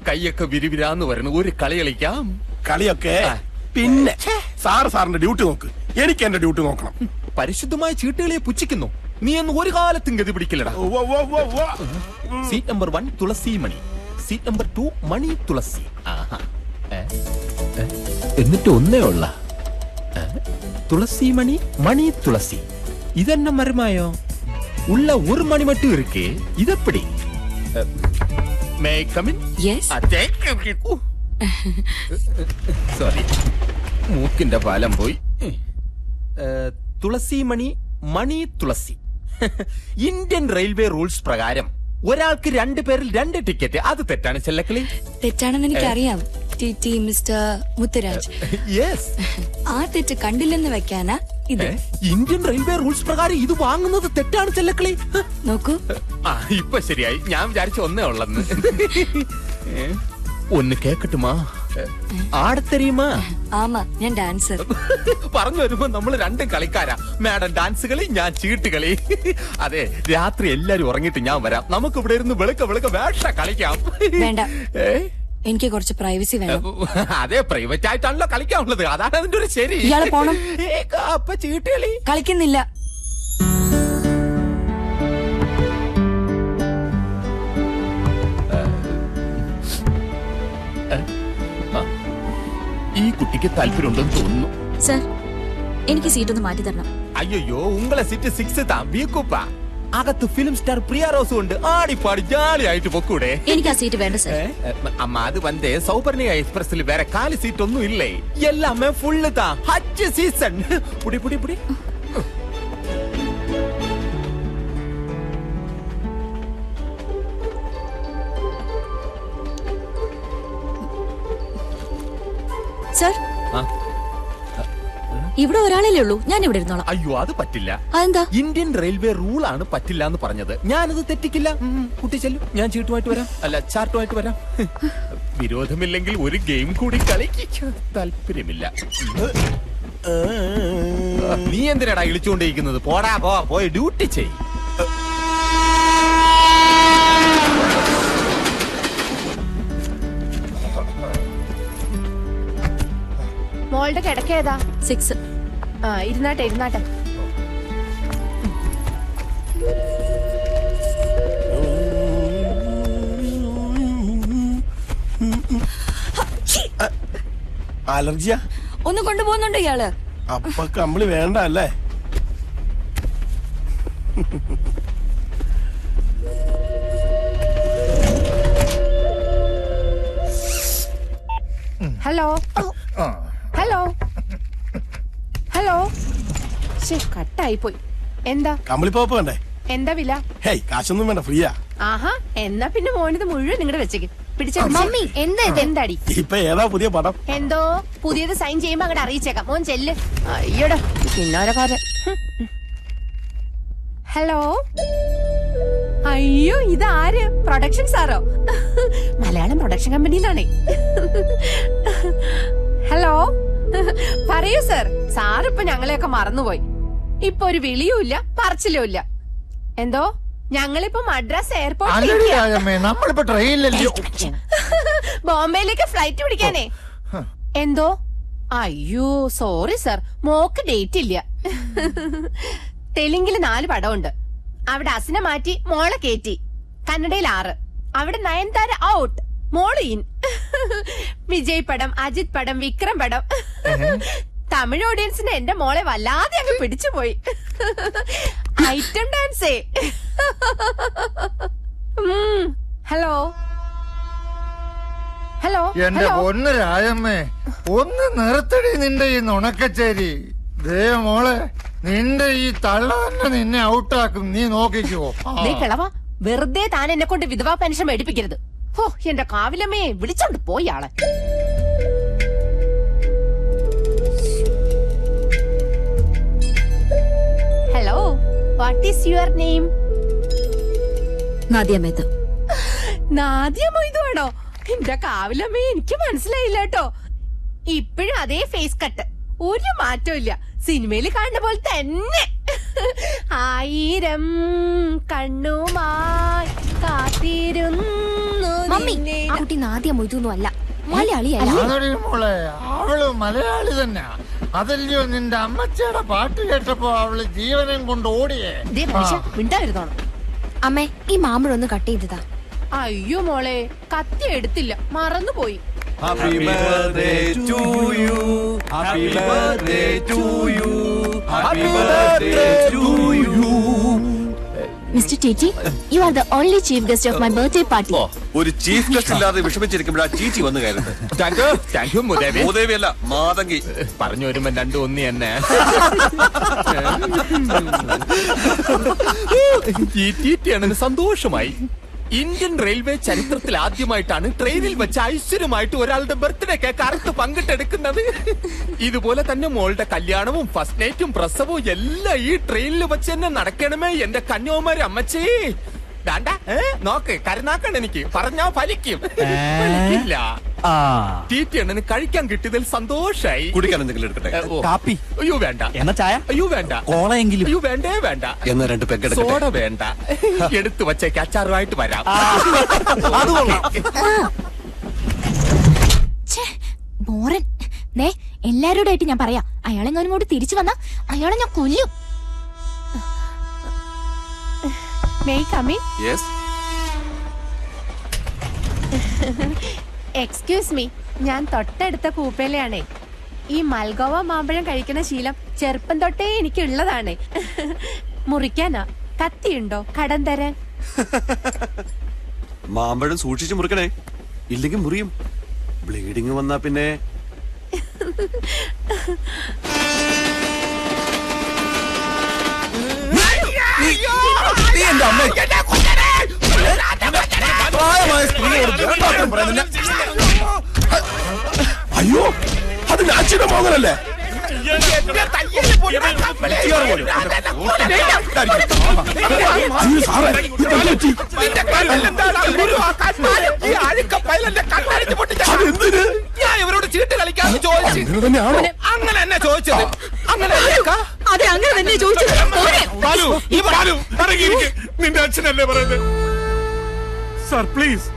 കൈയൊക്കെ വിരിവിരാന്ന് വരണം. ഒരു കളി കളിക്കാം. കളിയൊക്കെ പിന്നെ സാറിന്റെ ഡ്യൂട്ടി നോക്ക്. എനിക്ക് എന്റെ ഡ്യൂട്ടി നോക്കണം. പരിശുദ്ധമായ ചീട്ടുകളിയെ പുച്ഛിക്കുന്നു. നീ എന്ന് ഒരു കാലത്തും ഗതി പിടിക്കില്ലടാ. സീറ്റ് നമ്പർ 1 തുളസി മണി, സീറ്റ് നമ്പർ 2 മണി തുളസി. എന്നിട്ട് ഒന്നേ ഉള്ള തുളസി മണി മണി തുളസി. ഇതെന്നെ മരമായോ? ഉള്ള ഒരു മണി മട്ടും ഇരിക്കേ. ഇതെപ്പടി? സോറി, മൂക്കിന്റെ പാലം പോയി. തുളസി മണി മണി തുളസി. ഇന്ത്യൻ റെയിൽവേ റൂൾസ് പ്രകാരം ഒരാൾക്ക് 2 പേരിൽ 2 ടിക്കറ്റ്. അത് തെറ്റാണ് ചെല്ലക്കളി. തെറ്റാണെന്ന് എനിക്കറിയാം ടി മിസ്റ്റർ മുത്തുരാജ്. ആ തെറ്റ് കണ്ടില്ലെന്ന് വെക്കാനാ ഇത്. ഇന്ത്യൻ റെയിൽവേ റൂൾസ് പ്രകാരം ഇത് വാങ്ങുന്നത് തെറ്റാണ് ചെല്ലക്കളി. നോക്കൂ, ഇപ്പൊ ശരിയായി. ഞാൻ വിചാരിച്ച ഒന്നേ ഉള്ളെന്ന്. ഒന്ന് കേക്കട്ടുമാ? ആടത്തരിയുമാ? ആമാ, ഞാൻ ഡാൻസർ. പറഞ്ഞു വരുമ്പോ നമ്മള് 2 കളിക്കാരാ. മാഡം ഡാൻസ് കളി, ഞാൻ ചീട്ട് കളി. അതെ, രാത്രി എല്ലാരും ഉറങ്ങിട്ട് ഞാൻ വരാം. നമുക്ക് ഇവിടെ ഇരുന്ന് വെളുക്ക വേഷ കളിക്കാം. വേണ്ട, എനിക്ക് കുറച്ച് പ്രൈവസി വേണം. അതെ, പ്രൈവറ്റ് ആയിട്ടാണല്ലോ കളിക്കാനുള്ളത്. അതാണ് അതിന്റെ ഒരു ശരി. ഇയാള് പോണം. അപ്പൊ ചീട്ട് കളി കളിക്കുന്നില്ല. ഈ കുട്ടിക്ക് താല്പര്യമുണ്ടെന്ന് തോന്നുന്നു. സർ, എനിക്ക് സീറ്റ് ഒന്ന് മാറ്റി തരണം. അയ്യോ, ഉങ്ങളെ സീറ്റ് 6 താ. വീക്കുപ്പാ. അകത്ത് ഫിലിം സ്റ്റാർ പ്രിയ റോസും ഉണ്ട്. ആടിപ്പാടി ജാലിയായിട്ട് പൊക്കൂടെ? എനിക്ക് ആ സീറ്റ് വേണ്ട സർ. അമ്മ, അത് വന്നേ സൗപർണിക എക്സ്പ്രസിൽ വേറെ 4 സീറ്റ് ഒന്നും ഇല്ലേ? എല്ലാമേ ഫുള്ള് താ. ഹജ്ജ് സീസൺ. പുടി പുടി പുടി. സർ, ഇവിടെ ഒരാളല്ലേ ഉള്ളൂ. ഞാൻ ഇവിടെ ഇരുന്നോളാം. അയ്യോ, അത് പറ്റില്ല. അതെന്താ? ഇന്ത്യൻ റെയിൽവേ റൂൾ ആണ് പറ്റില്ല എന്ന് പറഞ്ഞത്. ഞാനത് തെറ്റിക്കില്ല. കുട്ടി ചെല്ലു, ഞാൻ ചീട്ടുമായിട്ട് വരാം. അല്ല, ചാർട്ടുമായിട്ട് വരാം. വിരോധമില്ലെങ്കിൽ ഒരു ഗെയിം കൂടി കളിക്ക്. താല്പര്യമില്ല. നീ എന്തിനാടാ ഇളിച്ചുകൊണ്ടിരിക്കുന്നത്? പോടാ, പോയി ഡ്യൂട്ടി ചെയ്. മോളുടെ കിടക്കേതാ? 6. ഇരുന്നാട്ടെ. അലർജിയാ? ഒന്ന് കൊണ്ടുപോകുന്നുണ്ട് ഇയാള്. അപ്പൊ കമ്പിളി വേണ്ട അല്ലേ? ഹലോ കട്ടായി പോയി. എന്താ കമ്പിളി പോപ്പ് വേണ്ടേ? എന്താ വില? ഹേയ്, കാശൊന്നും വേണ്ട, ഫ്രീയാ. ആഹാ, എന്നാ പിന്നെ മോനിത് മുഴുവൻ നിങ്ങളുടെ വെച്ചേക്ക്. പിടിച്ച മമ്മി, എന്താടി? ഇപ്പൊ ഏതാ പുതിയ പടം? എന്തോ പുതിയത് സൈൻ ചെയ്യുമ്പോ അങ്ങോട്ട് അറിയിച്ചേക്കാം. മോൻ ചെല്ല്. അയ്യോടാ, പിന്നോരക്കാരൻ. ഹലോ, അയ്യോ, ഇതാര്? പ്രൊഡക്ഷൻ സാറോ? മലയാളം പ്രൊഡക്ഷൻ കമ്പനിയിലാണേ. ഹലോ, പറയൂ സർ. സാറിപ്പൊ ഞങ്ങളെയൊക്കെ മറന്നുപോയി. ഇപ്പൊ ഒരു വിളിയുമില്ല, പറച്ചിലും ഇല്ല. എന്തോ ഞങ്ങളിപ്പോ മദ്രാസ് നമ്മളിപ്പോ ട്രെയിനിലല്ലോ, ബോംബെയിലേക്ക് ഫ്ലൈറ്റ് പിടിക്കാനേ. എന്തോ? അയ്യോ, സോറി സർ, മോക്ക് ഡേറ്റ് ഇല്ല. തെലുങ്കില് 4 പടമുണ്ട്. അവിടെ അസിനെ മാറ്റി മോളെ കേറ്റി. കന്നഡയിൽ 6. അവിടെ നയൻതാര ഔട്ട്, മോള് ഇൻ. വിജയ് പടം, അജിത് പടം, വിക്രം പടം. തമിഴ് ഓഡിയൻസിന് എന്റെ മോളെ വല്ലാതെ അങ്ങ് പിടിച്ചുപോയി. ഐറ്റം ഡാൻസേ. ഹലോ എന്റെ പൊന്ന് രാജമ്മേ, ഒന്ന് നിർത്തടി നിന്റെ ഈ നുണക്കച്ചേരി. ദേ മോളെ, നിന്റെ ഈ തള്ള തന്നെ നിന്നെ ഔട്ടാക്കും. നീ നോക്കിക്കോ. കിളവ, വെറുതെ താൻ എന്നെ കൊണ്ട് വിധവാ പെൻഷൻ മേടിപ്പിക്കരുത്. ഓ, എന്റെ കാവിലമ്മയെ വിളിച്ചോണ്ട് പോയി ആളെ. Hello, what is your name? Nadia Mehta. Nadia Moidu ആണോ? എന്റെ കാവിലമ്മയെ എനിക്ക് മനസ്സിലായില്ല കേട്ടോ. ഇപ്പോഴും അതേ ഫേസ് കട്ട്, ഒരു മാറ്റവും ഇല്ല. സിനിമയിൽ കാണുന്ന പോലെ തന്നെ. 1000 കണ്ണുമായി കാത്തിരുന്നു. മമ്മി ആ കുട്ടി നാദ്യ മൊയ്തൊന്നും അല്ല, മലയാളിയല്ല. അതൊരു മോളെ, അവള് മലയാളി തന്നെ. അതല്ലയോ നിന്റെ അമ്മച്ചയുടെ പാട്ട് കേട്ടപ്പോ അവള് ജീവനം കൊണ്ട് ഓടിയേ. മിണ്ടായിരുന്നോണം. അമ്മേ, ഈ മാമ്പഴം ഒന്ന് കട്ട് ചെയ്തതാ. അയ്യോ മോളെ, കത്തി എടുത്തില്ല, മറന്നുപോയി. Happy birthday to you. Happy birthday to you. Happy birthday to you. Mister ടിറ്റി, you are the only chief guest of my birthday party. ഒരു ചീഫ് ഗസ്റ്റ് ഇല്ലാതെ വിഷമിച്ചിരിക്കുമ്പോഴാ ചീച്ചി വന്നു കയറുന്നത്. താങ്ക് യു മുദേവി. മൂദേവിയല്ല, മാതങ്കി. പറഞ്ഞു വരുമ്പോ രണ്ടും ഒന്ന് തന്നെ. ഈ ടി.ടി. സന്തോഷമായി. ഇന്ത്യൻ റെയിൽവേ ചരിത്രത്തിൽ ആദ്യമായിട്ടാണ് ട്രെയിനിൽ വെച്ച് ഐശ്വര്യമായിട്ട് ഒരാളുടെ ബർത്ത്ഡേ കേക്ക് അറുത്ത് പങ്കിട്ടെടുക്കുന്നത്. ഇതുപോലെ തന്നെ മോളുടെ കല്യാണവും ഫസ്റ്റ് നൈറ്റും പ്രസവവും എല്ലാം ഈ ട്രെയിനിൽ വെച്ച് തന്നെ നടക്കണമേ എന്റെ കന്യാകുമാരി അമ്മച്ചി. നോക്ക്, കരുനാക്കാണ് എനിക്ക്, പറഞ്ഞാ ഫലിക്കും. ഫലിക്കില്ല. ടി.ടി. കഴിക്കാൻ കിട്ടിയതിൽ സന്തോഷായി. കുടിക്കാൻ എന്തെങ്കിലും എടുക്കട്ടെ? കാപ്പി? അയ്യോ വേണ്ട. എന്നാ ചായ? അയ്യോ വേണ്ട. കോളയെങ്കിലും? അയ്യോ വേണ്ടേ വേണ്ട. എന്നാ 2 പെഗ് സോഡ വേണ്ട. എടുത്തു വച്ചേക്ക്, അച്ചാറുമായിട്ട് വരാം. ബോറൻ. ദേ, എല്ലാരോടായിട്ട് ഞാൻ പറയാം, അയാളെങ്ങാനും ഇങ്ങോട്ട് തിരിച്ചു വന്നാ അയാളെ ഞാൻ കൊല്ലും. യെസ്. എക്സ്ക്യൂസ് മീ, ഞാൻ തൊട്ടടുത്ത കൂപ്പയിലാണേ. ഈ മൽഗോവ മാമ്പഴം കഴിക്കുന്ന ശീലം ചെറുപ്പം തൊട്ടേ എനിക്കുള്ളതാണ്. മുറിക്കാനാ കത്തിയുണ്ടോ? കടം തരാൻ. മാമ്പഴം സൂക്ഷിച്ച് മുറിക്കണേ, ഇല്ലെങ്കിൽ മുറിയും. ബ്ലീഡിങ് വന്നാ പിന്നെ അയ്യോ, അത് നാച്ചിയുടെ മോഹനല്ലേ? ഞാൻ ഇവരോട് ചീട്ട് കളിക്കാന്ന് ചോദിച്ചു. അങ്ങനെ തന്നെ ചോദിച്ചത്. അങ്ങനെ അതെ, അങ്ങനെ തന്നെ ചോദിച്ചത്. നിന്റെ അച്ഛനല്ലേ പറയുന്നത്? സാർ പ്ലീസ്,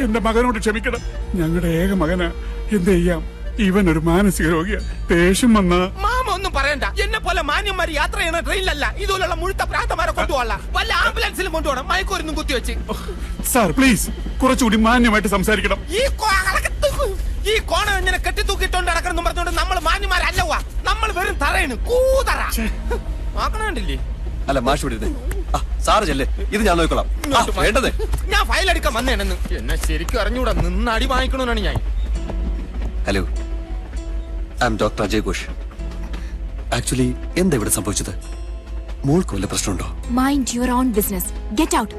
എന്റെ മകനോട് ക്ഷമിക്കണം. ഞങ്ങളുടെ ഏക മകനാ. എന്ത് ചെയ്യാം, ഇവൻ ഒരു മാനസിക രോഗിയാ. ദേഷ്യം വന്ന മാമ ഒന്നും പറയണ്ട. എന്നെ പോലെ മാന്യന്മാർ യാത്ര ചെയ്യുന്ന ട്രെയിനിലല്ല, ഇതുപോലുള്ള മുഴുത്ത പ്രാന്തമാരെ കൊണ്ടുപോകാം. വല്ല ആംബുലൻസിലും കൊണ്ടുപോകണം, മയക്കൂരൊന്നും കുത്തിവെച്ച്. സാർ പ്ലീസ്, കുറച്ചുകൂടി മാന്യമായിട്ട് സംസാരിക്കണം. ഈ കോണം ഇങ്ങനെ കെട്ടിത്തൂക്കിട്ടോണ്ട് നടക്കണം പറഞ്ഞോണ്ട് നമ്മൾ മാന്യന്മാരല്ലവാ. നമ്മൾ വെറും തറയാണ്, കൂതറ. നോക്കണണ്ടില്ലേ? അല്ല, മാഷ് വിടരുത്. സാറ് ചെല്ലേ, ഇത് ഞാൻ നോക്കിക്കോളാം. വേണ്ടത് ഞാൻ ഫയൽ എടുക്കാൻ വന്നേനെന്ന് എന്നെ ശരിക്കും അറിഞ്ഞൂടാ. നിന്ന് അടി വാങ്ങിക്കണമെന്നാണ് ഞാൻ. Hello, I M doctor Ajay Ghosh. Actually എന്താ ഇവിടെ സംഭവിച്ചത്? മോൾക്ക് വല്ല പ്രശ്നമുണ്ടോ? Mind your own business. Get out.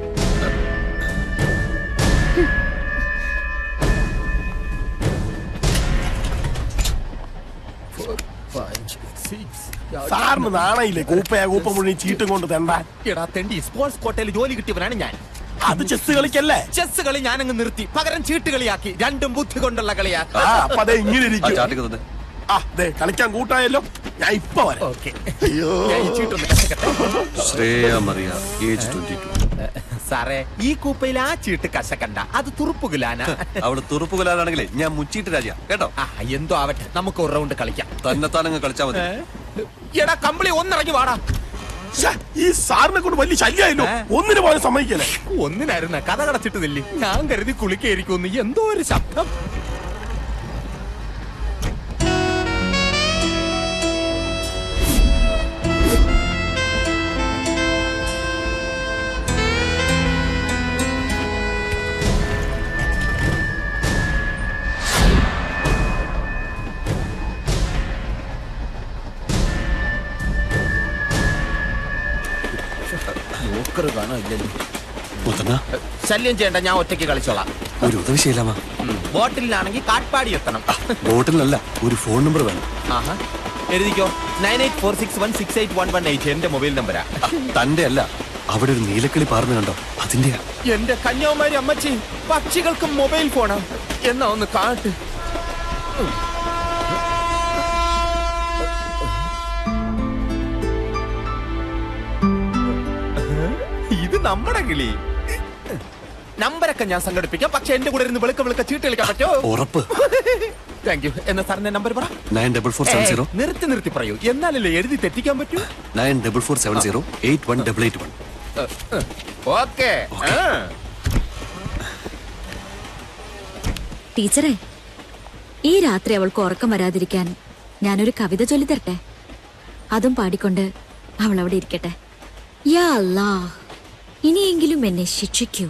സാറിന് നാണയില്ലേ? കൂപ്പ മുഴുവൻ ചീട്ടും കൊണ്ട് തെണ്ടാൻ. എടാ തെണ്ടി, സ്പോർട്സ് കോട്ടയിൽ ജോലി കിട്ടിയവനാണ് ഞാൻ. അത് ചെസ് കളിക്കല്ലേ? ചെസ് കളി ഞാനങ്ങ് നിർത്തി, പകരം ചീട്ട് കളിയാക്കി. രണ്ടും ബുദ്ധി കൊണ്ടുള്ള കളിയാ. അപ്പൊ അതെ ഇങ്ങനെ ആ ഇരിക്കും. ചാട്ടിക്ക് തന്നെ. കളിക്കാൻ കൂട്ടായല്ലോ, ഞാൻ ഇപ്പൊ വരാം. ഓക്കെ. അയ്യോ, ശ്രേയ മറിയ, ഏജ് 22. സാറേ, ഈ കൂപ്പയിൽ ആ ചീട്ട് കശക്കണ്ട, അത് തുറുപ്പുകുലാന. അവിടെ തുറുപ്പുകൊല്ലാനാണെങ്കിലേ ഞാൻ മുച്ചീട്ട് രാജ കേട്ടോ. എന്തോ ആവട്ടെ, നമുക്ക് ഒരു റൗണ്ട് കളിക്കാം. തന്നെത്താനങ്ങ് കളിച്ചാ മതി. എടാ കമ്പിളി, ഒന്നിറങ്ങി വാടാ. ഈ സാറിനെ കൊണ്ട് വലിയ ശല്യായല്ലോ. ഒന്നിനു പോലും സമ്മതിക്കല്ലേ? ഒന്നിനായിരുന്ന കഥ കടച്ചിട്ടതില്ലേ? ഞാൻ കരുതി കുളിക്കായിരിക്കും. എന്തോ ഒരു ശബ്ദം. ശല്യം ചെയ്യണ്ട, ഞാൻ ഒറ്റയ്ക്ക് കളിച്ചോളാം. ഒരു ഉദവി ചെയ്യലാമാ. ബോട്ടിലാണെങ്കിൽ കാട്ട്പാടി എത്തണം. ബോട്ടിലല്ല, ഒരു ഫോൺ നമ്പർ വേണം. എഴുതിക്കോ, 9846168118 എന്റെ മൊബൈൽ നമ്പരാ. തന്റെ അല്ല, അവിടെ ഒരു നീലക്കിളി പാർന്ന് കണ്ടോ, അതിന്റെയാ. എന്റെ കന്യാകുമാരി അമ്മച്ചി, പക്ഷികൾക്കും മൊബൈൽ ഫോണാ. എന്നാ ഒന്ന് കാട്ട്. ഇത് നമ്മുടെ കിളി. നമ്പരൊക്കെ ഞാൻ സംഘടിപ്പിക്കാം, പക്ഷെ എന്റെ കൂടെ ഇരുന്ന് വെളുക്ക ചീട്ട് കളിക്കാൻ പറ്റുമോ? ഉറപ്പ്. Thank you. എന്നാ സാറിന്റെ നമ്പർ പറ. 94470 നിർത്തി പറയൂ, എന്നാലല്ലേ എഴുതി തെറ്റിക്കാൻ പറ്റൂ. 94470 81881. ഓക്കെ. ടീച്ചറെ, ഈ രാത്രി അവൾക്ക് ഉറക്കം വരാതിരിക്കാൻ ഞാനൊരു കവിത ചൊല്ലിത്തരട്ടെ? അതും പാടിക്കൊണ്ട് അവൾ അവിടെ ഇരിക്കട്ടെ. യാ അല്ലാ, ഇനിയെങ്കിലും എന്നെ ശിക്ഷിക്കൂ.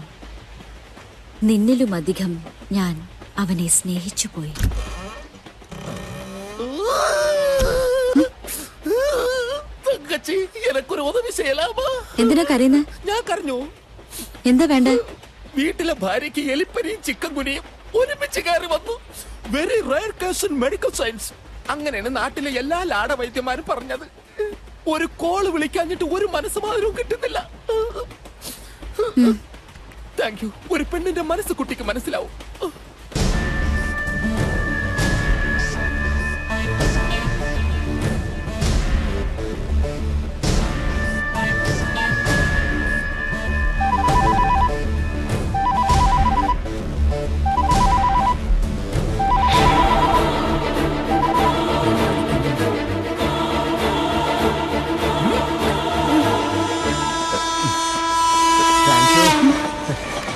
നിന്നിലുമധികം ഞാൻ അവനെ സ്നേഹിച്ചു പോയി. എന്തിനാ കരയുന്നത്? ഞാൻ കരഞ്ഞു. എന്താ വേണ്ട? വീട്ടിലെ ഭാര്യയ്ക്ക് എലിപ്പനിയും ചിക്കൻ കുനിയും ഒരുമിച്ച് കയറി വന്നു. Very rare case in medical science. അങ്ങനെയാണ് നാട്ടിലെ എല്ലാ ലാട വൈദ്യന്മാരും പറഞ്ഞത്. ഒരു കോള് വിളിക്കാഞ്ഞിട്ട് ഒരു മനസ്സമാധാനവും കിട്ടുന്നില്ല. Thank you. ഒരു പെണ്ണിന്റെ മനസ്സ് കുട്ടിക്ക് മനസ്സിലാവും.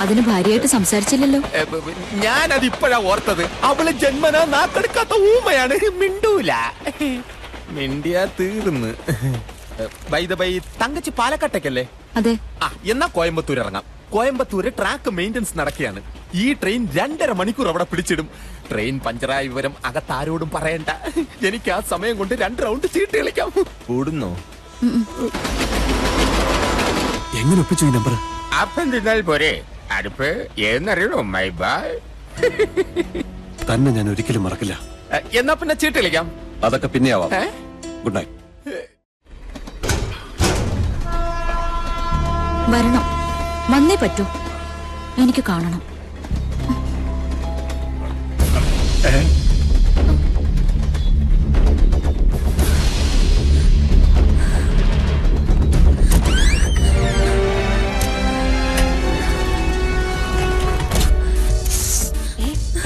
അതിന് ഭാര്യയായിട്ട് സംസാരിച്ചില്ലല്ലോ. ഞാനത് ഇപ്പോഴാ ഓർത്തത്. അവള് ജന്മനാ നാക്കെടുക്കാത്ത ഊമയാണ്, മിണ്ടൂല. മിണ്ടിയാ തീർന്ന്. തങ്കച്ചി പാലക്കാട്ടേക്കല്ലേ? അതെ. എന്നാ കോയമ്പത്തൂർ ഇറങ്ങാം. കോയമ്പത്തൂര് ട്രാക്ക് മെയിന്റനൻസ് നടക്കുകയാണ്. ഈ ട്രെയിൻ 2.5 മണിക്കൂർ അവിടെ പിടിച്ചിടും. ട്രെയിൻ പഞ്ചറായ വിവരം അകത്താരോടും പറയണ്ട. എനിക്ക് ആ സമയം കൊണ്ട് 2 റൗണ്ട് ചീട്ട് കളിക്കാം. കൂടുന്നോ? എങ്ങനെ ഒപ്പിച്ചു ഈ നമ്പർ? അപ്പം തിന്നാൽ പോരെ. അടുപ്പ് ഏന്നറിയണോ മൈ ബായ്? തന്നെ ഞാൻ ഒരിക്കലും മറക്കില്ല. എന്നാ പിന്നെ ചീട്ട് കളിക്കാം. അതൊക്കെ പിന്നെ ആവാം. Good night. വരണം, വന്നേ പറ്റൂ. എനിക്ക് കാണണം.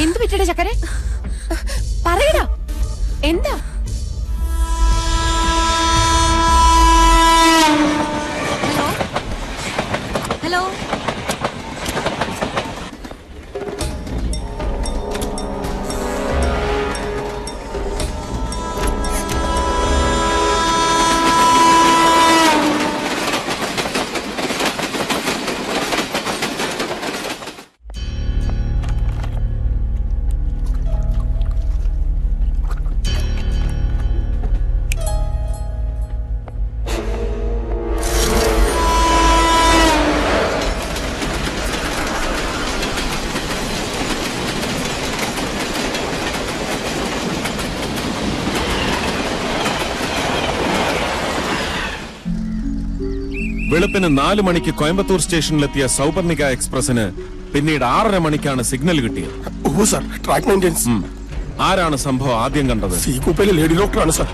എന്ത് പറ്റടേ ചക്കരെ? പറയടാ, എന്താ? ഹലോ. വെളുപ്പിന് 4 മണിക്ക് കോയമ്പത്തൂർ സ്റ്റേഷനിലെത്തിയ സൗപർണിക എക്സ്പ്രസിന് പിന്നീട് 6:30 മണിക്കാണ് സിഗ്നൽ കിട്ടിയത്. Track maintenance. ആരാണ് സംഭവം ആദ്യം കണ്ടത്? സി കൂപ്പയിലെ ലേഡി ഡോക്ടറാണ് സാർ.